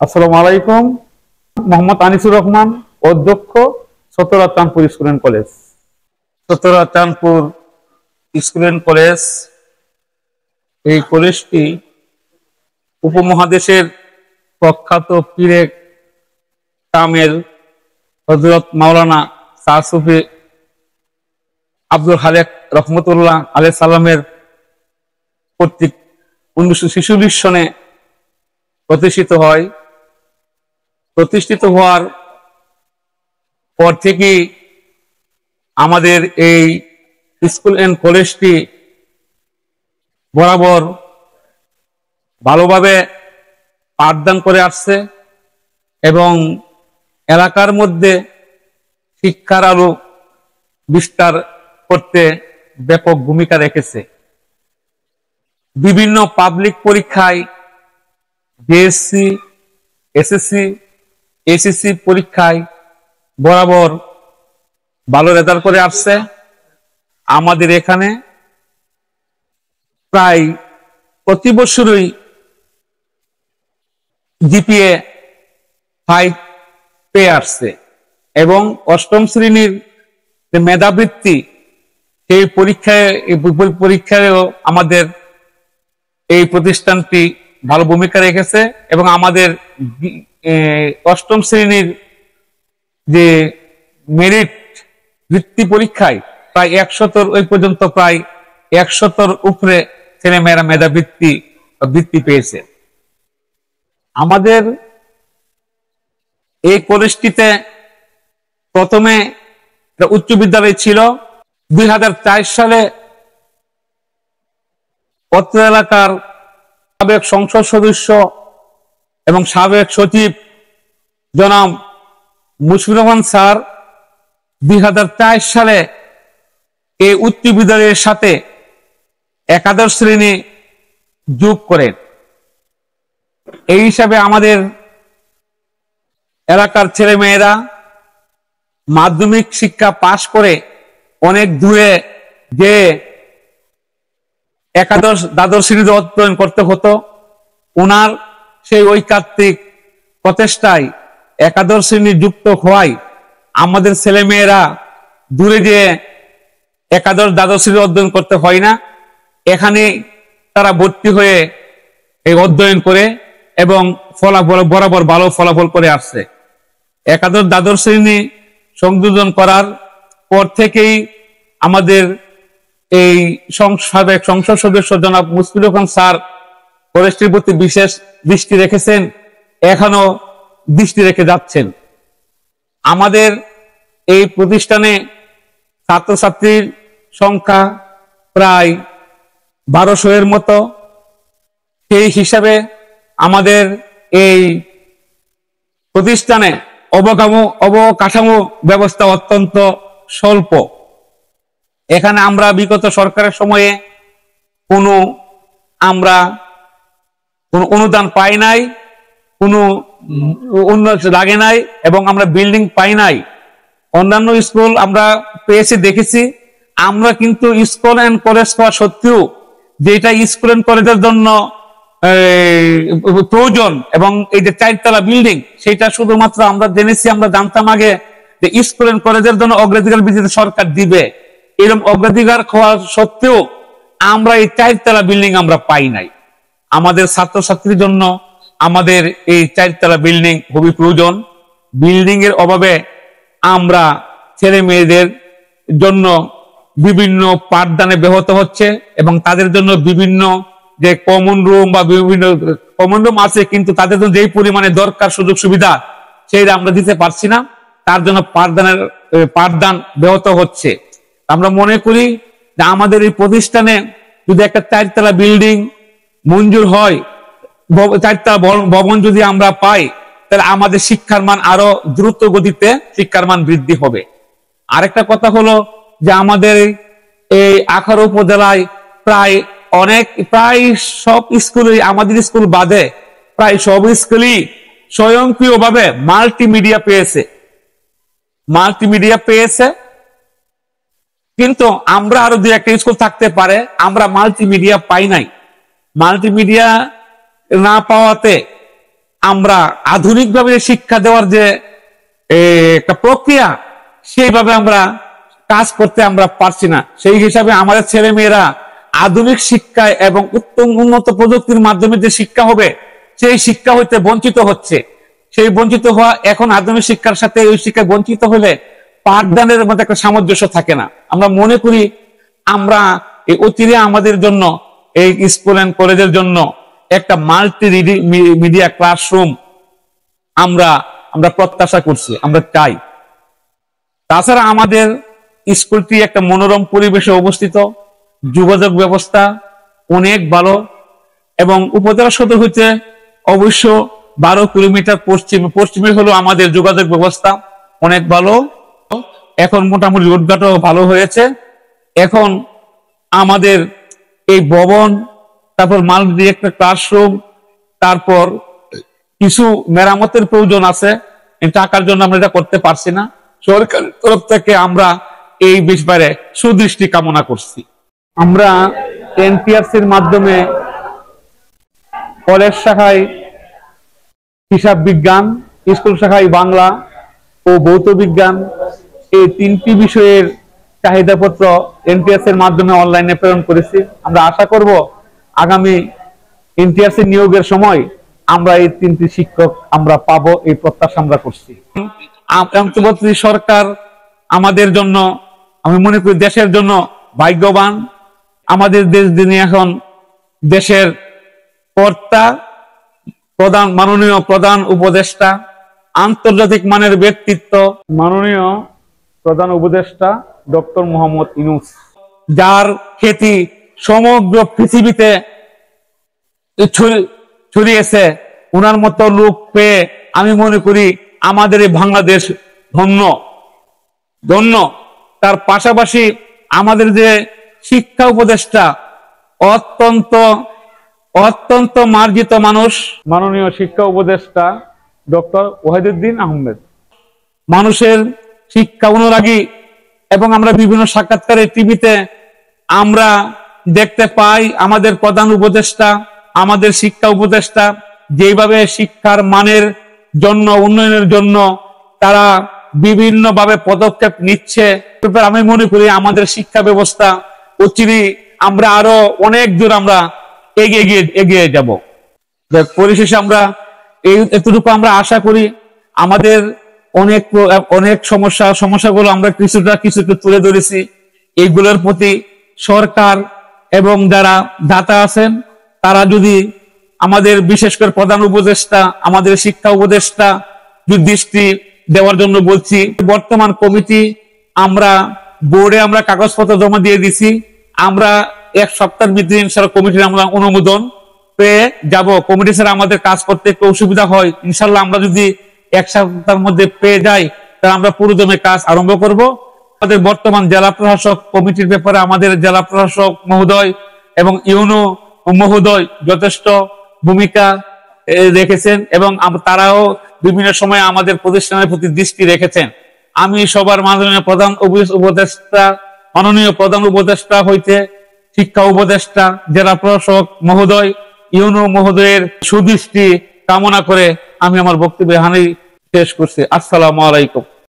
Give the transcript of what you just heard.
আসসালামু আলাইকুম। মোহাম্মদ আনিসুর রহমান, অধ্যক্ষ, Satara Chandpur school and college. Satara Chandpur school and college, এই কলেজটি উপমহাদেশের প্রখ্যাত পীরে কামেল হযরত মাওলানা শাহ সুফি আব্দুল খালেক রহমতুল্লাহ আলাইহিস সালামের কর্তৃক 1946 সনে প্রতিষ্ঠিত হওয়ার পর থেকে আমাদের এই স্কুল অ্যান্ড কলেজটি বরাবর ভালোভাবে পাঠদান করে আসছে এবং এলাকার মধ্যে শিক্ষার আলো বিস্তার করতে ব্যাপক ভূমিকা রেখেছে। বিভিন্ন পাবলিক পরীক্ষায় বিএসসি, এসএসসি, এসএসসি পরীক্ষায় বরাবর ভালো রেজাল্ট করে আসছে। আমাদের এখানে প্রায় প্রতি বছরই জিপিএ 5 পেয়ে আসছে এবং অষ্টম শ্রেণীর যে মেধাবৃত্তি, সেই পরীক্ষায়ও আমাদের এই প্রতিষ্ঠানটি ভালো ভূমিকা রেখেছে এবং আমাদের অষ্টম শ্রেণীর যে মেরিট বৃত্তি পরীক্ষায় প্রায় 100 ওই পর্যন্ত প্রায় 100 উপরে ছেলেমেয়েরা বৃত্তি পেয়েছে। আমাদের এই কলেজটিতে প্রথমে উচ্চ বিদ্যালয় ছিল। 2004 সালে অত্র এলাকার সাবেক সংসদ সদস্য এবং সাবেক সচিব জনাব মুশফিকুর রহমান স্যার 2004 সালে এই উচ্চ বিদ্যালয়ের সাথে একাদশ শ্রেণী যোগ করেন। এই হিসাবে আমাদের এলাকার ছেলেমেয়েরা মাধ্যমিক শিক্ষা পাশ করে অনেক দূরে যে একাদশ দ্বাদশ শ্রেণীতে অধ্যয়ন করতে হতো, ওনার সেই ঐকান্তিক প্রচেষ্টায় একাদশ শ্রেণী যুক্ত হওয়ায় আমাদের ছেলেমেয়েরা দূরে গিয়ে একাদশ দ্বাদশ শ্রেণী অধ্যয়ন করতে হয় না, এখানে তারা ভর্তি হয়ে এই অধ্যয়ন করে এবং ফলাফল বরাবর ভালো ফলাফল করে আসছে। একাদশ দ্বাদশ শ্রেণী সংযোজন করার পর থেকেই আমাদের এই সাবেক সংসদ সদস্য জনাব মুশফিকুর রহমান স্যার কলেজটির প্রতি বিশেষ দৃষ্টি রেখেছেন, এখনো দৃষ্টি রেখে যাচ্ছেন। আমাদের এই প্রতিষ্ঠানে ছাত্রছাত্রীর সংখ্যা প্রায় 1200 এর মতো। সেই হিসাবে আমাদের এই প্রতিষ্ঠানে অবকাঠামো ব্যবস্থা অত্যন্ত স্বল্প। এখানে আমরা বিগত সরকারের সময়ে কোনো অনুদান পাই নাই, কোনো উন্নয়ন লাগে নাই এবং আমরা বিল্ডিং পাই নাই। অন্যান্য স্কুল আমরা পেয়েছি, দেখেছি। আমরা কিন্তু স্কুল অ্যান্ড কলেজ পাওয়া সত্ত্বেও যেটা স্কুল অ্যান্ড কলেজের জন্য প্রয়োজন এবং এই যে 4তলা বিল্ডিং, সেটা শুধুমাত্র আমরা জেনেছি, আমরা জানতাম আগে যে স্কুল অ্যান্ড কলেজের জন্য অগ্রাধিকার ভিত্তিতে সরকার দিবে। এরকম অগ্রাধিকার হওয়া সত্ত্বেও আমরা এই 4তলা বিল্ডিং আমরা পাই নাই। আমাদের ছাত্রছাত্রীর জন্য আমাদের এই 4তলা বিল্ডিং খুবই প্রয়োজন। বিল্ডিং এর অভাবে আমরা ছেলে মেয়েদের জন্য বিভিন্ন পাঠদানে ব্যাহত হচ্ছে এবং তাদের জন্য বিভিন্ন যে কমন রুম বা বিভিন্ন কমন রুম আছে, কিন্তু তাদের জন্য যেই পরিমাণে দরকার সুযোগ সুবিধা সেইটা আমরা দিতে পারছি না, তার জন্য পাঠদান ব্যাহত হচ্ছে। আমরা মনে করি যে আমাদের এই প্রতিষ্ঠানে যদি একটা 4তলা বিল্ডিং মঞ্জুর হয়, 4তলা ভবন যদি আমরা পাই, তাহলে আমাদের শিক্ষার মান আরো দ্রুত গতিতে শিক্ষার মান বৃদ্ধি হবে। আরেকটা কথা হলো যে আমাদের এই আখাউড়া উপজেলায় প্রায় সব স্কুলই, আমাদের স্কুল বাদে প্রায় সব স্কুলই স্বয়ংক্রিয়ভাবে মাল্টিমিডিয়া পেয়েছে। কিন্তু আমরা আরো 2-1টা স্কুল থাকতে পারে, আমরা মাল্টিমিডিয়া পাই নাই। মাল্টিমিডিয়া না পাওয়াতে আমরা আধুনিকভাবে শিক্ষা দেওয়ার যে একটা প্রক্রিয়া, সেইভাবে আমরা কাজ করতে আমরা পারছি না। সেই হিসাবে আমাদের ছেলে মেয়েরা আধুনিক শিক্ষায় এবং উত্তম উন্নত প্রযুক্তির মাধ্যমে যে শিক্ষা হবে, সেই শিক্ষা হইতে বঞ্চিত হচ্ছে। সেই বঞ্চিত হওয়া, এখন আধুনিক শিক্ষার সাথে ওই শিক্ষায় বঞ্চিত হলে পাঠদানের মধ্যে একটা সামঞ্জস্য থাকে না। আমরা মনে করি আমরা এই অচিরে আমাদের জন্য, এই স্কুল এন্ড কলেজের জন্য একটা মাল্টি মিডিয়া ক্লাসরুম আমরা প্রত্যাশা করছি, আমরা চাই। তাছাড়া আমাদের স্কুলটি একটা মনোরম পরিবেশে অবস্থিত, যোগাযোগ ব্যবস্থা অনেক ভালো, এবং উপজেলা সদর হইতে অবশ্য 12 কিলোমিটার পশ্চিমে হলো আমাদের যোগাযোগ ব্যবস্থা অনেক ভালো। এখন মোটামুটি রোডঘাটও ভালো হয়েছে। এখন আমাদের এই ভবন, তারপর মাল্টি একটা ক্লাসরুম, তারপর কিছু মেরামতের প্রয়োজন আছে, টাকার জন্য আমরা এটা করতে পারছি না। সরকারের তরফ থেকে আমরা এই বিষয়ে সুদৃষ্টি কামনা করছি। আমরা এনটিআরসির মাধ্যমে কলেজ শাখায় হিসাব বিজ্ঞান, স্কুল শাখায় বাংলা ও ভৌত বিজ্ঞান, এই 3টি বিষয়ের চাহিদাপত্র এনটিআরসি এর মাধ্যমে অনলাইনে প্রেরণ করেছি। আমরা আশা করব আগামী এনটিআরসি নিয়োগের সময় আমরা এই 3টি শিক্ষক আমরা পাবো, এই প্রত্যাশা আমরা করছি। অন্তর্বর্তী সরকার আমাদের জন্য, আমি মনে করি দেশের জন্য ভাগ্যবান। আমাদের দেশ দিনে এখন দেশের কর্তা, মাননীয় প্রধান উপদেষ্টা, আন্তর্জাতিক মানের ব্যক্তিত্ব, মাননীয় প্রধান উপদেষ্টা ডক্টর মোহাম্মদ ইউনূস, যার খ্যাতি সমগ্র পৃথিবীতে ছড়িয়েছে। ওনার মতো লোক পেয়ে আমি মনে করি আমাদের এই বাংলাদেশ ধন্য। তার পাশাপাশি আমাদের যে শিক্ষা উপদেষ্টা অত্যন্ত মার্জিত মানুষ, মাননীয় শিক্ষা উপদেষ্টা ডক্টর ওয়াহিদুদ্দিন আহমেদ, মানুষের শিক্ষা অনুরাগী। এবং আমরা বিভিন্ন সাক্ষাৎকারে টিভিতে আমরা দেখতে পাই আমাদের প্রধান উপদেষ্টা, আমাদের শিক্ষা উপদেষ্টা যেভাবে শিক্ষার মানের জন্য, উন্নয়নের জন্য তারা বিভিন্নভাবে পদক্ষেপ নিচ্ছে। আমি মনে করি আমাদের শিক্ষা ব্যবস্থা অচিরেই আমরা আরো অনেক দূর আমরা এগিয়ে যাব। পরিশেষে আমরা এতটুকু আমরা আশা করি, আমাদের অনেক সমস্যাগুলো আমরা কিছুটা তুলে ধরেছি। এইগুলোর প্রতি সরকার এবং যারা দাতা আছেন তারা যদি আমাদের, বিশেষ করে প্রধান উপদেষ্টা, আমাদের শিক্ষা উপদেষ্টা যদি দৃষ্টি দেওয়ার জন্য বলছি। বর্তমান কমিটি আমরা বোর্ডে আমরা কাগজপত্র জমা দিয়ে দিছি। আমরা 1 সপ্তাহের ভিতরে ইনশাআল্লাহ কমিটির আমরা অনুমোদন পেয়ে যাব। কমিটি ছাড়া আমাদের কাজ করতে একটু অসুবিধা হয়। ইনশাআল্লাহ আমরা যদি 1 সপ্তাহের মধ্যে পেয়ে যাই, তাহলে আমরা পুরোদমে কাজ আরম্ভ করব। আমাদের বর্তমান জেলা প্রশাসক কমিটির ব্যাপারে আমাদের জেলা প্রশাসক মহোদয় এবং ইউনো মহোদয় যথেষ্ট ভূমিকা রেখেছেন, এবং তারাও বিভিন্ন সময় আমাদের প্রতিষ্ঠানের প্রতি দৃষ্টি রেখেছেন। আমি সবার মাননীয় প্রধান উপদেষ্টা হইতে শিক্ষা উপদেষ্টা, জেলা প্রশাসক মহোদয়, ইউনো মহোদয়ের সুদৃষ্টি কামনা করে আমি আমার বক্তব্য এখানেই শেষ করছি। আসসালামু আলাইকুম।